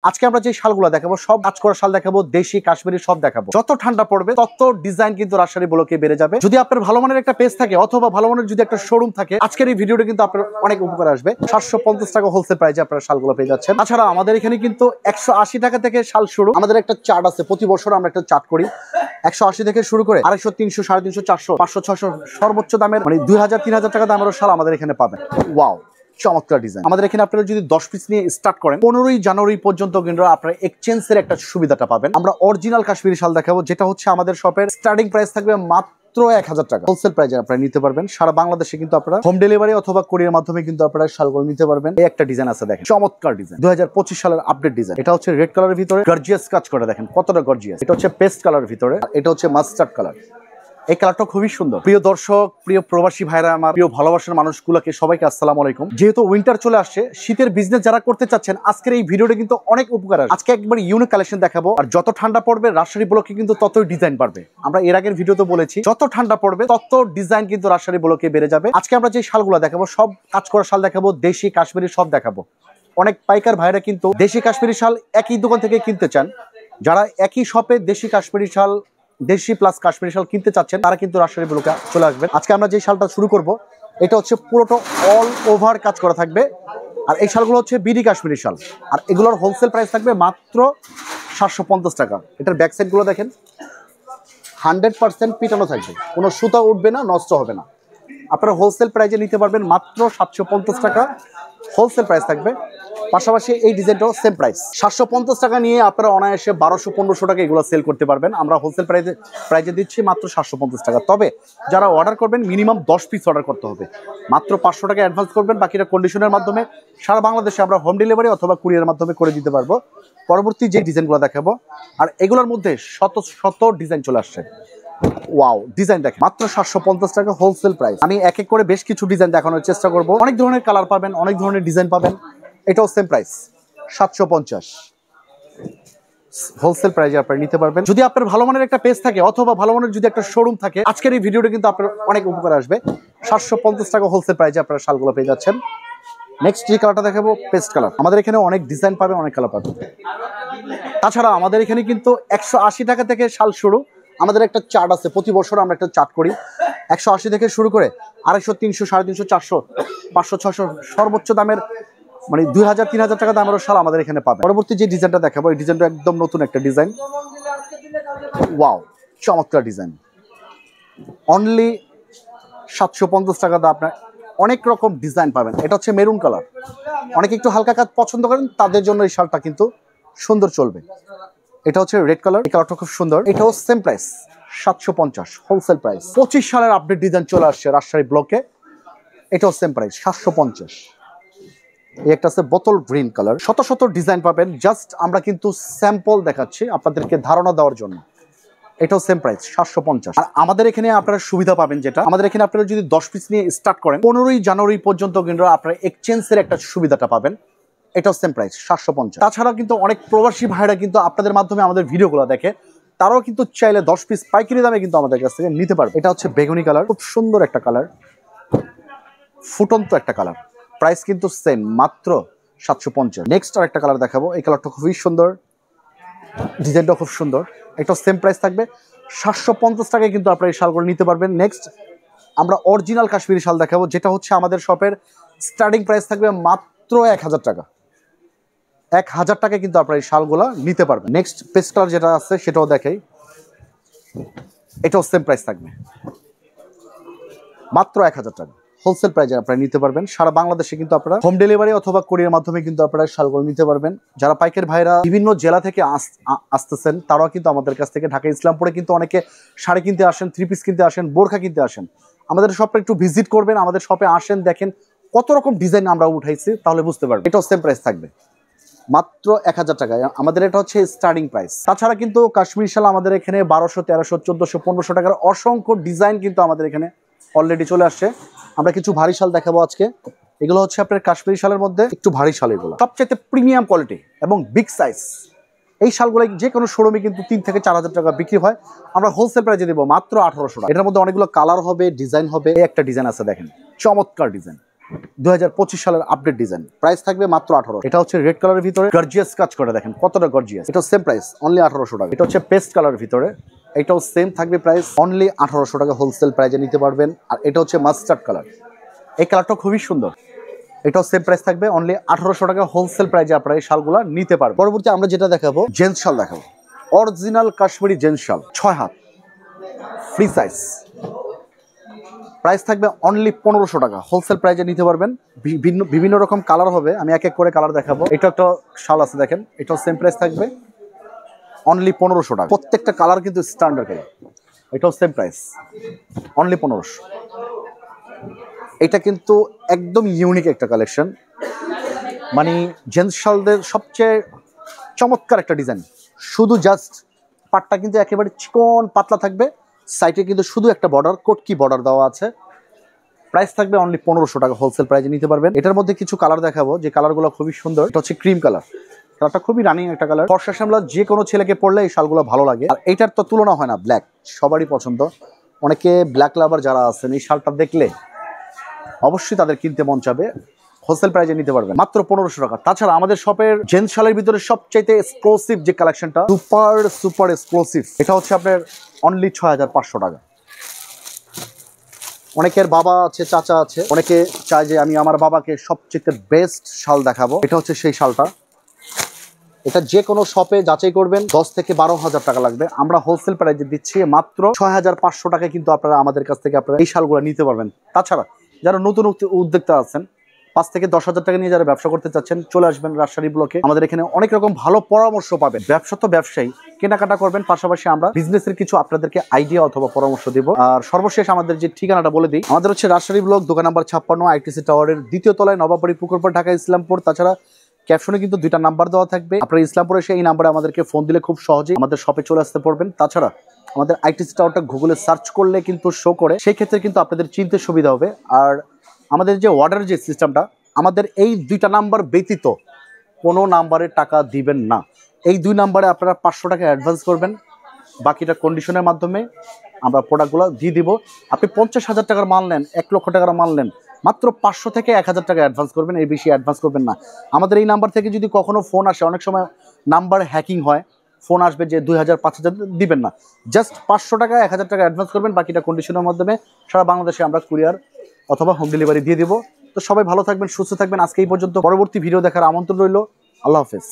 আজকে আমরা যে শালগুলো দেখাবো সব কাজ করা শাল দেখাবো, দেশি কাশ্মীরি সব দেখাবো। যত ঠান্ডা পড়বে তত ডিজাইন কিন্তু রাজশাহী ব্লকে বেড়ে যাবে। যদি আপনার ভালো মানের একটা পেজ থাকে অথবা ভালো মানের যদি একটা শোরুম থাকে, আজকের এই ভিডিওটা কিন্তু আপনার অনেক উপকার আসবে। 750 টাকা হোলসেল প্রাইসে আপনারা শালগুলো পেয়ে যাচ্ছেন। তাছাড়া আমাদের এখানে কিন্তু 180 টাকা থেকে শাল শুরু। আমাদের একটা চার্ট আছে, প্রতি বছর আমরা একটা চার্ট করি। 180 থেকে শুরু করে 250, 300, 350, 400, 500, 600 সর্বোচ্চ দামের মানে 2000, 3000 টাকা দামেরও শাল আমাদের এখানে পাবেন। ওয়াও, চমৎকার ডিজাইন। আমাদের এখানে আপনারা যদি 10 পিস নিয়ে স্টার্ট করেন 15ই জানুয়ারি পর্যন্ত কিন্তু আপনারা এক্সচেঞ্জের একটা সুবিধাটা পাবেন। আমরা অরিজিনাল কাশ্মীরি শাল দেখাবো, যেটা হচ্ছে আমাদের শপের স্টার্টিং প্রাইস থাকবে মাত্র 1000 টাকা। হোলসেল প্রাইসে আপনারা নিতে পারবেন। সারা বাংলাদেশে কিন্তু আপনারা হোম ডেলিভারি অথবা কুরিয়ার মাধ্যমে কিন্তু আপনারা শালগুলো নিতে পারবেন। এই একটা ডিজাইন আছে, দেখেন চমৎকার ডিজাইন, 2025 সালের আপডেট ডিজাইন। এটা হচ্ছে রেড কালারের ভিতরে গর্জিয়াস কাজ করে, দেখেন কতটা গর্জিয়াস। এটা হচ্ছে পেস্ট কালারের ভিতরে, এটা হচ্ছে মাস্টার্ড কালার। এই কালারটা খুবই সুন্দর। প্রিয় দর্শক, প্রিয় প্রবাসী ভাইরা, আমার প্রিয় ভালোবাসার মানুষগুলোকে সবাইকে আসসালামু আলাইকুম। যেহেতু উইন্টার চলে আসছে, শীতের বিজনেস যারা করতে চাচ্ছেন, আজকের এই ভিডিওটা কিন্তু অনেক উপকার আছে। আজকে একবার ইউনিক কালেকশন দেখাবো। আর যত ঠান্ডা পড়বে রাজশাহী ব্লকে কিন্তু ততই ডিজাইন বাড়বে। আমরা এর আগের ভিডিওতে বলেছি যত ঠান্ডা পড়বে তত ডিজাইন কিন্তু রাজশাহী ব্লকে বেড়ে যাবে। আজকে আমরা যে শালগুলো দেখাবো সব কাজ করা শাল দেখাবো, দেশি কাশ্মীরি সব দেখাবো। অনেক পাইকার ভাইরা কিন্তু দেশি কাশ্মীরি শাল একই দোকান থেকে কিনতে চান। যারা একই শপে দেশি কাশ্মীরি শাল, দেশি প্লাস কাশ্মীরি শাল কিনতে চাচ্ছেন, তারা কিন্তু রাজশাহী ব্লকে চলে আসবেন। আজকে আমরা যে শালটা শুরু করব, এটা হচ্ছে পুরোটা অল ওভার কাজ করা থাকবে। আর এই শালগুলো হচ্ছে বিডি কাশ্মীরি শাল। আর এগুলোর হোলসেল প্রাইস থাকবে মাত্র 750 টাকা। এটার ব্যাক সাইডগুলো দেখেন, 100% পিটানো থাকবে, কোনো সুতা উঠবে না, নষ্ট হবে না। আপনারা হোলসেল প্রাইসে নিতে পারবেন মাত্র 750 টাকা হোলসেল প্রাইস থাকবে। পাশাপাশি এই ডিজাইনটাও সেম প্রাইস। 750 টাকা নিয়ে আপনারা অনায়াসে 1200-1500 টাকা এগুলো সেল করতে পারবেন। আমরা হোলসেল প্রাইসে দিচ্ছি মাত্র 750 টাকা। তবে যারা অর্ডার করবেন মিনিমাম 10 পিস অর্ডার করতে হবে। মাত্র 500 টাকা অ্যাডভান্স করবেন, বাকিটা কন্ডিশনের মাধ্যমে সারা বাংলাদেশে আমরা হোম ডেলিভারি অথবা কুরিয়ার মাধ্যমে করে দিতে পারবো। পরবর্তী যে ডিজাইনগুলো দেখাবো, আর এগুলোর মধ্যে শত শত ডিজাইন চলে আসছে। ওয়াও, ডিজাইন দেখেন, মাত্র 750 টাকা হোলসেল প্রাইস। আমি এক এক করে বেশ কিছু ডিজাইন দেখানোর চেষ্টা করব। অনেক ধরনের কালার পাবেন, অনেক ধরনের ডিজাইন পাবেন। এটাও সেম প্রাইস 750 হোলসেল প্রাইসে আপনারা নিতে পারবেন। যদি আপনার ভালো মানের একটা পেজ থাকে অথবা ভালো মানের যদি একটা শোরুম থাকে, আজকের এই ভিডিওটা কিন্তু আপনার অনেক উপকার আসবে। 750 টাকা হোলসেল প্রাইসে আপনারা শালগুলো পেয়ে যাচ্ছেন। নেক্সট যে কালারটা দেখাবো পেস্ট কালার। আমাদের এখানে অনেক ডিজাইন পাবেন, অনেক কালার পাবেন। তাছাড়া আমাদের এখানে কিন্তু 180 টাকা থেকে শাল শুরু। আমাদের একটা চার্ট আছে, প্রতি বছর আমরা একটা চার্ট করি। 180 থেকে শুরু করে 250, 300, 350, 400, 500, 600 সর্বোচ্চ দামের মানে 2000, 3000 টাকা দামেরও শাল আমাদের এখানে পাবেন। পরবর্তী যে ডিজাইনটা দেখাবো, এই ডিজাইনটা একদম নতুন একটা ডিজাইন। ওয়াও, চমৎকার ডিজাইন। অনলি 750 টাকা দা আপনার অনেক রকম ডিজাইন পাবেন। এটা হচ্ছে মেরুন কালার। অনেকে একটু হালকা কাজ পছন্দ করেন, তাদের জন্য এই শালটা কিন্তু সুন্দর চলবে। এটা হচ্ছে রেড কালার, এই কালারটা খুব সুন্দর। এটাও সেম প্রাইস 750 হোলসেল প্রাইস। 25 সালের আপডেট ডিজাইন চলে আসছে রাজশাহী ব্লকে। এটাও সেম প্রাইস 750। এই একটা আছে বোতল গ্রিন কালার। শত শত ডিজাইন পাবেন, জাস্ট আমরা কিন্তু স্যাম্পল দেখাচ্ছি আপনাদেরকে ধারণা দেওয়ার জন্য। এটাও সেম প্রাইস 750। আর আমাদের এখানে আপনারা সুবিধা পাবেন, যেটা আমাদের এখানে আপনারা যদি 10 পিস নিয়ে স্টার্ট করেন 15ই জানুয়ারি পর্যন্ত কিন্তু আপনারা এক্সচেঞ্জের একটা সুবিধাটা পাবেন। এটাও সেম প্রাইস 750। তাছাড়া কিন্তু অনেক প্রবাসী ভাইরা কিন্তু আপনাদের মাধ্যমে আমাদের ভিডিওগুলো দেখে, তারাও কিন্তু চাইলে 10 পিস পাইকারি দামে কিন্তু আমাদের কাছ থেকে নিতে পারবে। এটা হচ্ছে বেগুনি কালার, খুব সুন্দর একটা কালার, ফুটন্ত একটা কালার। প্রাইস কিন্তু সেম, মাত্র 750। নেক্সট আর একটা কালার দেখাবো। এই কালারটা খুবই সুন্দর, ডিজাইনটা খুব সুন্দর। একটা সেম প্রাইস থাকবে 750 টাকায় কিন্তু আপনারা এই শালগুলো নিতে পারবেন। নেক্সট আমরা অরিজিনাল কাশ্মীরি শাল দেখাবো, যেটা হচ্ছে আমাদের শপের স্টার্টিং প্রাইস থাকবে মাত্র 1000 টাকা। 1000 টাকায় কিন্তু আপনারা এই শালগুলো নিতে পারবেন। নেক্সট পেস্ট কালার যেটা আছে সেটাও দেখাই। এটাও সেম প্রাইস থাকবে মাত্র 1000 টাকা হোলসেল প্রাইসে আপনারা নিতে পারবেন। সারা বাংলাদেশে কিন্তু আপনারা হোম ডেলিভারি অথবা কুরিয়ার মাধ্যমে কিন্তু আপনারা শালগুলো নিতে পারবেন। যারা পাইকার ভাইরা বিভিন্ন জেলা থেকে আসতেছেন, তারাও কিন্তু আমাদের কাছ থেকে ঢাকা ইসলামপুরে কিন্তু অনেকে শাড়ি কিনতে আসেন, 3 পিস কিনতে আসেন, বোরখা কিনতে আসেন। আমাদের শপে একটু ভিজিট করবেন, আমাদের শপে আসেন, দেখেন কত রকম ডিজাইন আমরা উঠাইছি, তাহলে বুঝতে পারবেন। এটাও সেম প্রাইস থাকবে মাত্র 1000 টাকায়। আমাদের এটা হচ্ছে স্টার্টিং প্রাইস। তাছাড়া কিন্তু কাশ্মীরি শাল আমাদের এখানে 1200, 1300, 1400, 1500 টাকার অসংখ্য ডিজাইন কিন্তু আমাদের এখানে অলরেডি চলে আসছে। আমরা কিছু ভারী শাল দেখাবো আজকে। এগুলো হচ্ছে আপনার কাশ্মীরি শালের মধ্যে একটু ভারী শাল, এগুলো সবচেয়ে প্রিমিয়াম কোয়ালিটি এবং বিগ সাইজ। এই শালগুলো যে কোনো শোরুমে কিন্তু 3 থেকে 4000 টাকা বিক্রি হয়, আমরা হোলসেল প্রাইসে দেবো মাত্র 1800 টাকা। এটার মধ্যে অনেকগুলো কালার হবে, ডিজাইন হবে। এই একটা ডিজাইন আছে, দেখেন চমৎকার ডিজাইন, 2025 সালের আপডেট ডিজাইন, প্রাইস থাকবে মাত্র 18। এটা হচ্ছে রেড কালারের ভিতরে গর্জিয়াস কাজ করে, দেখেন কতটা গর্জিয়াস। এটা সেম প্রাইস অনলি 1800 টাকা। এটা হচ্ছে পেস্ট কালারের ভিতরে, এটাও সেম থাকবে প্রাইস অনলি 1800 টাকা হোলসেল প্রাইসে নিতে পারবেন। আর এটা হচ্ছে মাস্টার্ড কালার, এই কালারটা খুবই সুন্দর, এটাও সেম প্রাইস থাকবে অনলি 1800 টাকা হোলসেল প্রাইসে আপনারা এই শালগুলো নিতে পারবেন। পরবর্তী আমরা যেটা দেখাবো জেন্টস শাল দেখাবো, অরিজিনাল কাশ্মীরি জেন্টস শাল 6 হাত ফ্রি সাইজ, প্রাইস থাকবে অনলি 1500 টাকা হোলসেল প্রাইসে নিতে পারবেন। বিভিন্ন রকম কালার হবে, আমি এক এক করে কালার দেখাবো। এটা একটা শাল আছে দেখেন, এটাও সেম প্রাইস থাকবে অনলি 1500 টাকা। প্রত্যেকটা কালার কিন্তু স্ট্যান্ডার্ড কালার, এটাও সেম প্রাইস অনলি 1500। এটা কিন্তু একদম ইউনিক একটা কালেকশন, মানে জেন্টস শালদের সবচেয়ে চমৎকার একটা ডিজাইন। শুধু জাস্ট পাটটা কিন্তু একেবারে চিকন পাতলা থাকবে, সাইডে কিন্তু শুধু একটা বর্ডার, কোটকি বর্ডার দেওয়া আছে। প্রাইস থাকবে অনলি 1500 টাকা হোলসেল প্রাইসে নিতে পারবেন। এটার মধ্যে কিছু কালার দেখাবো, যে কালারগুলো খুবই সুন্দর। এটা হচ্ছে ক্রিম কালার, কালারটা খুবই রানিং একটা কালার। ফর্সা শ্যামলা যে কোনো ছেলেকে পরলে এই শালগুলো ভালো লাগে। আর এটার তো তুলনা হয় না, ব্ল্যাক সবারই পছন্দ। অনেকে ব্ল্যাক লাভার যারা আছেন, এই শালটা দেখলে অবশ্যই তাদের কিনতে মন চাবে। হোলসেল প্রাইসে নিতে পারবেন মাত্র 1500 টাকা। তাছাড়া আমাদের শপের জেন্টস শালের ভিতরে সবচাইতে এক্সক্লুসিভ যে কালেকশনটা, সুপার এক্সক্লুসিভ, এটা হচ্ছে আপনার অনলি 6500 টাকা। অনেকের বাবা আছে, চাচা আছে, অনেকে চায় যে আমি আমার বাবাকে সবচেয়ে বেস্ট শাল দেখাবো। এটা হচ্ছে সেই শালটা, এটা যে কোনো শপে যাচাই করবেন 10 থেকে 12,000 টাকা লাগবে। আমরা হোলসেল প্রাইসে দিচ্ছি মাত্র 6500 টাকায়, কিন্তু আপনারা আমাদের কাছ থেকে আপনারা এই শালগুলো নিতে পারবেন। তাছাড়া যারা নতুন উদ্যোক্তা আছেন, 5 থেকে 10,000 টাকা নিয়ে যারা ব্যবসা করতে চাচ্ছেন, চলে আসবেন রাজশাহী ব্লকে। আমাদের এখানে অনেক রকম ভালো পরামর্শ পাবেন। ব্যবসা তো ব্যবসায়ী, কেনাকাটা করবেন, পাশাপাশি আমরা বিজনেসের কিছু আপনাদেরকে আইডিয়া অথবা পরামর্শ দেব। আর সর্বশেষ আমাদের যে ঠিকানাটা বলে দিই, আমাদের হচ্ছে রাজশাহী ব্লক, দোকান নাম্বার 56, আইটিসি টাওয়ারের 2য় তলায়, নবাবাড়ি পুকুরপাড়, ঢাকা ইসলামপুর। তাছাড়া ক্যাপশনে কিন্তু 2টা নাম্বার দেওয়া থাকবে, আপনারা ইসলামপুরে এসে এই নাম্বারে আমাদেরকে ফোন দিলে খুব সহজেই আমাদের শপে চলে আসতে পারবেন। তাছাড়া আমাদের আইটিসি টাওয়ারটা গুগলে সার্চ করলে কিন্তু শো করে, সেই ক্ষেত্রে কিন্তু আপনাদের চিনতে সুবিধা হবে। আর আমাদের যে অর্ডার যে সিস্টেমটা, আমাদের এই 2টা নাম্বার ব্যতীত কোনো নাম্বারে টাকা দিবেন না। এই 2 নাম্বারে আপনারা 500 টাকা অ্যাডভান্স করবেন, বাকিটা কন্ডিশনের মাধ্যমে আমরা প্রোডাক্টগুলো দিয়ে দিব। আপনি 50,000 টাকার মাল নেন, 1 লক্ষ টাকার মাল নেন, মাত্র 500 থেকে 1000 টাকা অ্যাডভান্স করবেন, এর বেশি অ্যাডভান্স করবেন না। আমাদের এই নাম্বার থেকে যদি কখনো ফোন আসে, অনেক সময় নাম্বার হ্যাকিং হয়, ফোন আসবে যে 2000 5000 দিবেন না, জাস্ট 500 টাকা 1000 টাকা অ্যাডভান্স করবেন, বাকিটা কন্ডিশনের মাধ্যমে সারা বাংলাদেশে আমরা কুরিয়ার অথবা হোম ডেলিভারি দিয়ে দিব। তো সবাই ভালো থাকবেন, সুস্থ থাকবেন। আজকে এই পর্যন্ত, পরবর্তী ভিডিও দেখার আমন্ত্রণ রইল। আল্লাহ হাফেজ।